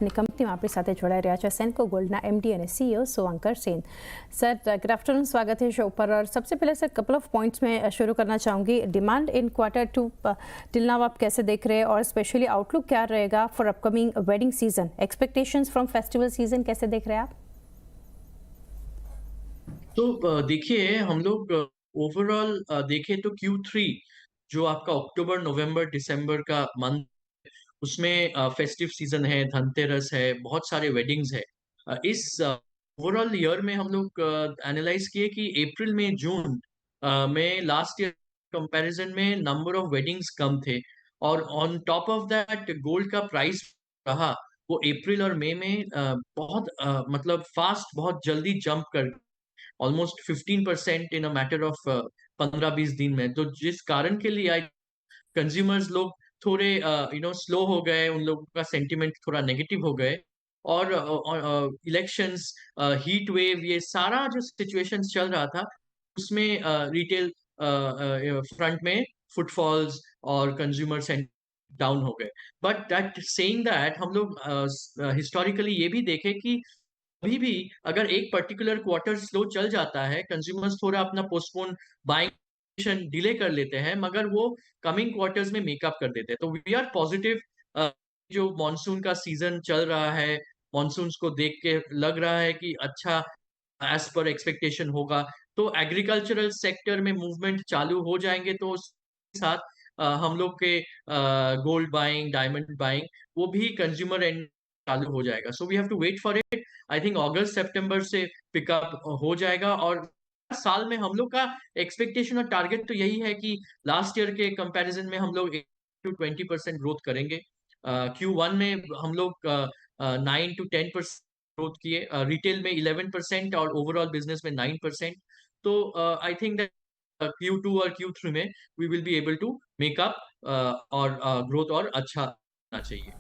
ની કંપનીમાં આપણી સાથે જોડાઈ રહ્યા છે સેન્કો गोल्डના एमडी અને सीईओ शुभंकर सेन। सर गुड आफ्टरनून, स्वागत है शो पर। और सबसे पहले सर कपल ऑफ पॉइंट्स में शुरू करना चाहूँगी। Demand in Q2 till now आप कैसे देख रहे हैं और स्पेशली आउटलुक क्या रहेगा for upcoming wedding season? Expectations from festival season कैसे देख रहे हैं आप? तो देखिए हम लोग ओवरऑल देखें तो Q3 जो आपका अक्टूबर नवंबर दिसंबर का मंथ, उसमें फेस्टिव सीजन है, धनतेरस है, बहुत सारे वेडिंग्स है। इस ओवरऑल ईयर में हम लोग एनालाइज किए कि अप्रैल में जून में लास्ट ईयर कंपैरिजन में नंबर ऑफ वेडिंग्स कम थे, और on top of that gold का प्राइस रहा वो अप्रैल और मई में बहुत मतलब फास्ट, बहुत जल्दी जंप कर almost 15% in a matter of 15-20 दिन में। तो जिस कारण के लिए आई कंज्यूमर्स लोग थोड़े स्लो हो गए, उन लोगों का सेंटिमेंट थोड़ा नेगेटिव हो गए। और इलेक्शंस, हीट वेव, ये सारा जो सिचुएशन चल रहा था उसमें रिटेल फ्रंट में फुटफॉल्स और कंज्यूमर सेंट डाउन हो गए। बट दैट सेइंग दैट हम लोग हिस्टोरिकली ये भी देखे कि अभी भी अगर एक पर्टिकुलर क्वार्टर स्लो चल जाता है, कंज्यूमर्स थोड़ा अपना पोस्टपोन बाइंग डिले कर लेते हैं, मगर वो कमिंग क्वार्टर्स में मेकअप कर देते हैं। तो वी आर पॉजिटिव। जो मॉनसून का सीजन चल रहा है, मॉनसून को देख के लग रहा है कि अच्छा एज पर एक्सपेक्टेशन होगा। तो एग्रीकल्चरल सेक्टर में मूवमेंट चालू हो जाएंगे, तो उसके साथ हम लोग के गोल्ड बाइंग, डायमंड बाइंग, वो भी कंज्यूमर एंड चालू हो जाएगा। So we have to wait for it. I think अगस्त सितंबर से पिकअप हो जाएगा। और साल में हम लोग का एक्सपेक्टेशन और टारगेट तो यही है कि लास्ट ईयर के कंपैरिजन में हम लोग 8 to 20% ग्रोथ करेंगे। Q1 में हम लोग 9 to 10% ग्रोथ किए, रिटेल में 11% और ओवरऑल बिजनेस में 9%। तो आई थिंक दैट Q2 और Q3 में we will be able to make up, और ग्रोथ और अच्छा होना चाहिए।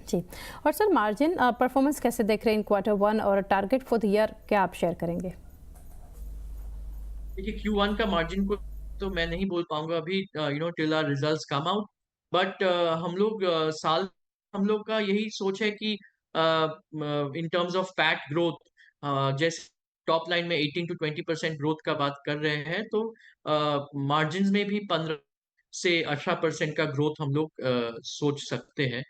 जी। और सर मार्जिन परफॉर्मेंस कैसे देख रहे हैं इन Q1 और टारगेट फॉर द ईयर क्या आप शेयर करेंगे? देखिए Q1 का मार्जिन को तो मैं नहीं बोल पाऊंगा अभी, till our results come out. But हम लोग साल, हम लोग का यही सोच है कि in terms of PAT growth, जैसे टॉप लाइन में 18 to 20% ग्रोथ का बात कर रहे हैं, तो मार्जिन में भी 15 से 18% का ग्रोथ हम लोग सोच सकते हैं।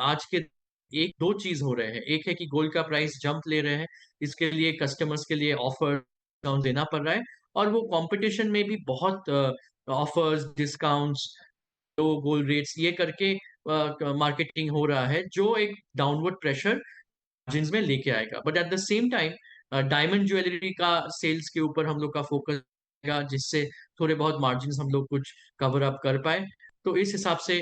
आज के एक दो चीज हो रहे हैं। एक है कि गोल्ड का प्राइस जंप ले रहे हैं, इसके लिए कस्टमर्स के लिए ऑफर डिस्काउंट देना पड़ रहा है, और वो कंपटीशन में भी बहुत ऑफर्स, डिस्काउंट्स, लो गोल्ड रेट्स ये करके मार्केटिंग हो रहा है, जो एक डाउनवर्ड प्रेशर मार्जिन्स में लेके आएगा। But at the same time diamond jewellery का सेल्स के ऊपर हम लोग का फोकस रहेगा, जिससे थोड़े बहुत मार्जिन्स हम लोग कुछ कवर अप कर पाए। तो इस हिसाब से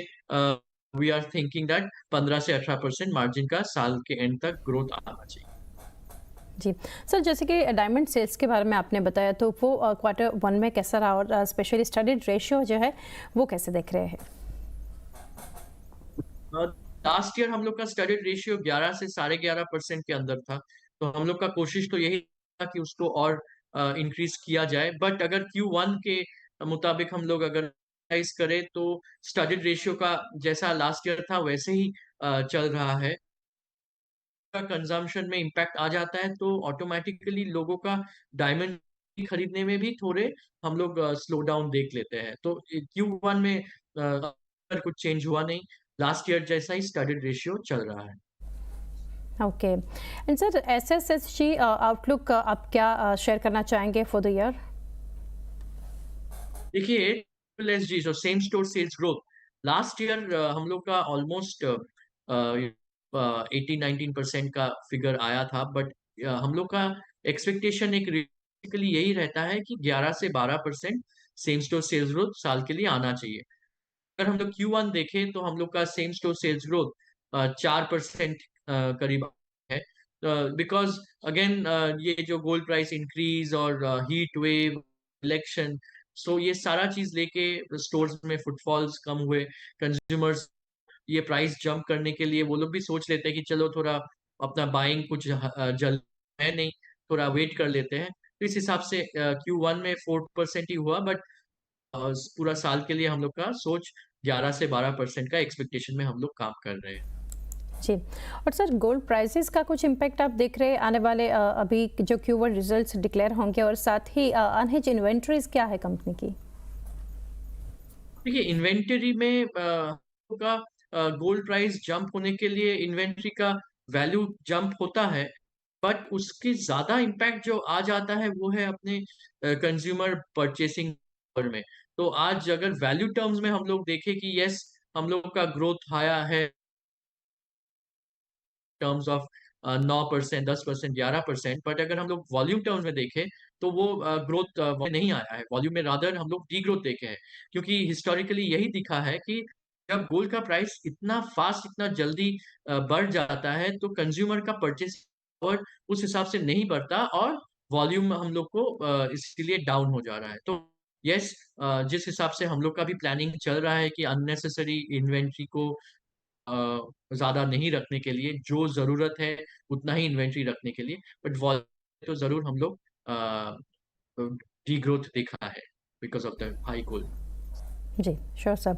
वी आर थिंकिंग दैट 15 से 18% मार्जिन का साल के एंड तक ग्रोथ आना चाहिए। जी। सर जैसे कि डायमंड सेल्स के बारे में आपने बताया, तो वो Q1 में कैसा रहा और स्पेशली स्टडीड रेशियो जो है वो कैसे देख रहे हैं? लास्ट ईयर हम लोग का स्टडीड रेशियो 11 से 11.5% के अंदर था। तो हम लोग का कोशिश तो यही था कि उसको और इंक्रीज किया जाए। बट अगर Q1 के मुताबिक हम लोग अगर एनालाइज करें, तो स्टडीड रेशियो का जैसा लास्ट ईयर था वैसे ही चल रहा है। का कंजम्पशन में इम्पैक्ट आ जाता है, तो ऑटोमेटिकली लोगों का डायमंड खरीदने में भी थोड़े हम लोग स्लो डाउन देख लेते हैं। तो Q1 में कुछ चेंज हुआ नहीं, लास्ट ईयर जैसा ही स्टडीड रेशियो चल रहा है। Okay. And sir SSSG outlook आप क्या शेयर करना चाहेंगे फॉर द ईयर? देखिए SSG जो same store sales growth, last year हम लोग का ऑलमोस्ट 18-19% का फिगर आया था। बट हम लोग का एक्सपेक्टेशन एक रियलिस्टिकली यही रहता है कि 11 से 12% सेम स्टोर सेल्स ग्रोथ साल के लिए आना चाहिए। अगर हम लोग Q1 देखें, तो हम लोग का सेम स्टोर सेल्स ग्रोथ 4% करीब है। बिकॉज अगेन ये जो गोल्ड प्राइस इंक्रीज और हीट वेव, इलेक्शन, सो ये सारा चीज लेके स्टोर्स में फुटफॉल्स कम हुए। कंज्यूमर्स ये प्राइस जंप करने के लिए वो लोग भी सोच लेते हैं कि चलो थोड़ा अपना बाइंग कुछ जल्द है नहीं, थोड़ा वेट कर लेते हैं। तो इस हिसाब से Q1 में 4% ही हुआ। बट पूरा साल के लिए हम लोग का सोच 11 से 12% का एक्सपेक्टेशन में हम लोग काम कर रहे हैं। जी। और सर गोल्ड प्राइसेस का कुछ इम्पैक्ट आप देख रहे हैं आने वाले अभी जो Q1 रिजल्ट्स डिक्लेयर होंगे, और साथ ही अनहेज इन्वेंटरीज क्या है कंपनी की? देखिए इन्वेंटरी में का गोल्ड प्राइस जंप होने के लिए इन्वेंटरी का वैल्यू जंप होता है, बट उसकी ज्यादा इम्पैक्ट जो आ जाता है वो है अपने कंज्यूमर परचेसिंग पावर में। तो आज अगर वैल्यू टर्म्स में हम लोग देखें कि यस, हम लोग का ग्रोथ आया है टर्म्स ऑफ 9%, 10%, 11%, बट अगर हम लोग वॉल्यूम टर्म्स में देखें तो वो ग्रोथ नहीं आया है। वॉल्यूम में रादर हम लोग डी ग्रोथ देखे हैं, क्योंकि हिस्टोरिकली यही दिखा है कि जब गोल्ड का प्राइस इतना फास्ट, इतना जल्दी बढ़ जाता है तो कंज्यूमर का परचेस पावर उस हिसाब से नहीं बढ़ता, और वॉल्यूम हम लोग को इसलिए डाउन हो जा रहा है। तो यस, जिस हिसाब से हम लोग का भी प्लानिंग चल रहा है कि अननेसेसरी इन्वेंट्री को ज़्यादा नहीं रखने के लिए, जो ज़रूरत है उतना ही इन्वेंट्री रखने के लिए, बट वॉल्यूम तो ज़रूर हम लोग डीग्रोथ देखा है because of the high gold. जी, श्योर सर।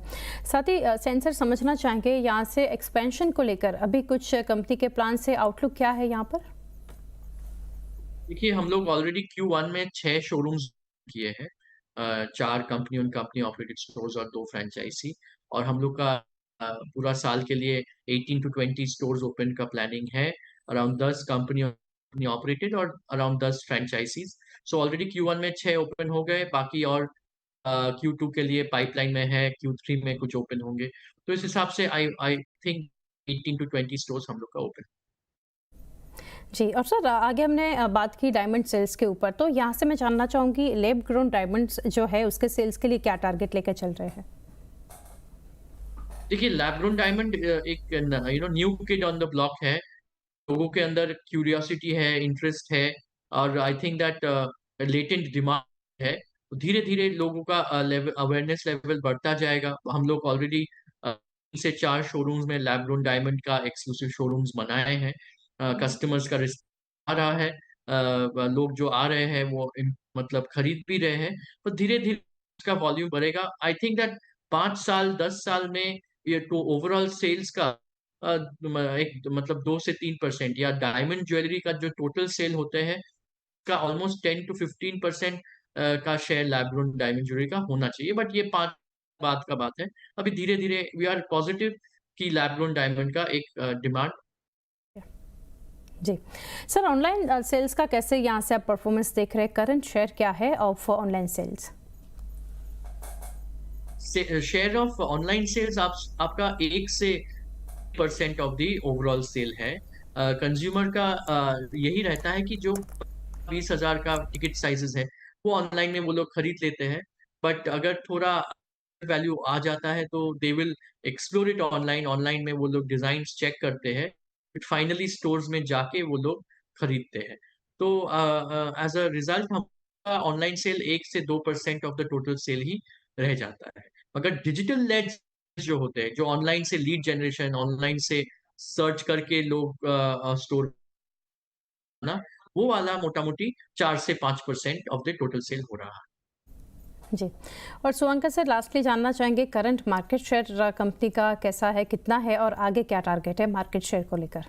साथ ही सेंसर समझना चाहेंगे यहाँ से एक्सपेंशन को लेकर अभी कुछ कंपनी के प्लान से आउटलुक क्या है यहाँ पर? देखिए हम लोग ऑलरेडी Q1 में 6 शोरूम्स किए हैं, 4 कंपनी ऑपरेटेड स्टोर्स और 2 फ्रेंचाइजी, और हम लोग का पूरा साल के लिए 18 टू 20 स्टोर्स ओपन का प्लानिंग है। अराउंड 10 कंपनी ऑपरेटेड और around 10 franchises. So already Q1 में 6 ओपन हो गए, बाकी और Q2 के लिए पाइपलाइन में है, Q3 में कुछ ओपन होंगे। तो इस हिसाब से आई आई थिंक 18 टू 20 स्टोर्स हम लोग का ओपन। जी। और सर आगे हमने बात की डायमंड सेल्स के ऊपर, तो यहाँ से मैं जानना चाहूँगी लैब ग्रोन डायमंड्स जो है उसके सेल्स के लिए क्या टारगेट लेकर चल रहे हैं? देखिए लैब ग्रोन डायमंड एक new kid on the block है। लोगों के अंदर क्यूरियोसिटी है, इंटरेस्ट है, और I think that latent demand है। धीरे धीरे लोगों का लेवल, अवेयरनेस लेवल बढ़ता जाएगा। हम लोग ऑलरेडी 3 से 4 शोरूम्स में लैब ग्रोन डायमंड का एक्सक्लूसिव शोरूम्स बनाए हैं। कस्टमर्स का रिस्पॉन्स आ रहा है, लोग जो आ रहे हैं वो मतलब खरीद भी रहे हैं, तो धीरे धीरे उसका वॉल्यूम बढ़ेगा। आई थिंक दैट 5 साल 10 साल में ये तो ओवरऑल सेल्स का एक मतलब 2 से 3% या डायमंड ज्वेलरी का जो टोटल सेल होते हैं का ऑलमोस्ट 10 to 15% का share lab grown diamond jewellery का होना चाहिए, बट ये 5 बात का बात है। अभी धीरे धीरे वी आर पॉजिटिव कि लैब ग्रोन डायमंड का एक डिमांड। जी। सर ऑनलाइन सेल्स का कैसे यहाँ से आप परफॉर्मेंस देख रहे हैं? करंट शेयर क्या है of online sales? Share of online sales आपका 1% ऑफ द ओवरऑल सेल है। कंज्यूमर का यही रहता है कि जो 20,000 का टिकट साइजेस है वो ऑनलाइन में वो लोग खरीद लेते हैं, बट अगर थोड़ा वैल्यू आ जाता है तो they will explore it online. Online में वो लोग डिजाइन चेक करते हैं, फिर फाइनली स्टोर्स में जाके वो लोग खरीदते हैं। तो एज अ रिजल्ट हम ऑनलाइन सेल 1 से 2% ऑफ द टोटल सेल ही रह जाता है। मगर डिजिटल लेड जो होते हैं, जो ऑनलाइन से लीड जनरेशन, ऑनलाइन से सर्च करके लोग स्टोर ना, वो वाला मोटा मोटी 4 से 5% ऑफ द टोटल सेल हो रहा है। जी। और सुअंकर सर लास्टली जानना चाहेंगे करंट मार्केट शेयर कंपनी का कैसा है, कितना है, और आगे क्या टारगेट है मार्केट शेयर को लेकर?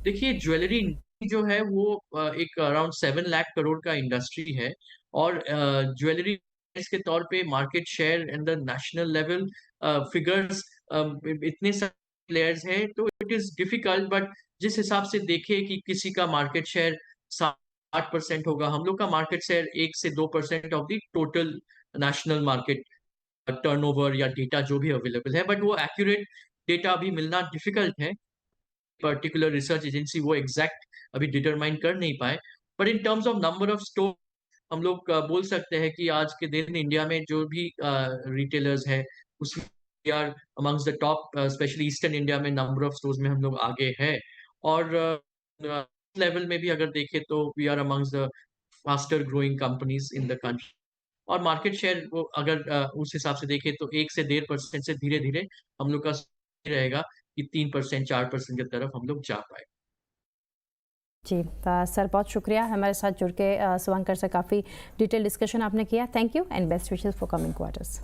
देखिए ज्वेलरी जो है वो एक अराउंड 7 लाख करोड़ का इंडस्ट्री है, और ज्वेलरी के तौर पे market share in the national level figures इतने सारे प्लेयर्स हैं, तो इट इज डिफिकल्ट, बट जिस हिसाब से देखे कि किसी का मार्केट शेयर 60% होगा, हम लोग का मार्केट शेयर 1 से 2% of the total national market turnover या डेटा जो भी अवेलेबल है, बट वो एक्यूरेट डेटा अभी मिलना डिफिकल्ट है। पर्टिकुलर रिसर्च एजेंसी वो एग्जैक्ट अभी डिटरमाइन कर नहीं पाए, but in terms of number of store हम लोग बोल सकते हैं कि आज के दिन इंडिया में जो भी रिटेलर्स है उसमें we are amongst the top, specially eastern India में नंबर ऑफ स्टोर्स में हम लोग आगे हैं, और लेवल में भी अगर देखें तो we are amongst the faster growing companies in the country. और मार्केट शेयर वो अगर उस हिसाब से देखें तो 1 से 1.5% से धीरे धीरे हम लोग का रहेगा कि 3% 4% की तरफ हम लोग जा पाए। जी। सर बहुत शुक्रिया हमारे साथ जुड़ के सुअंकर से काफ़ी डिटेल डिस्कशन आपने किया। Thank you and best wishes for coming quarters.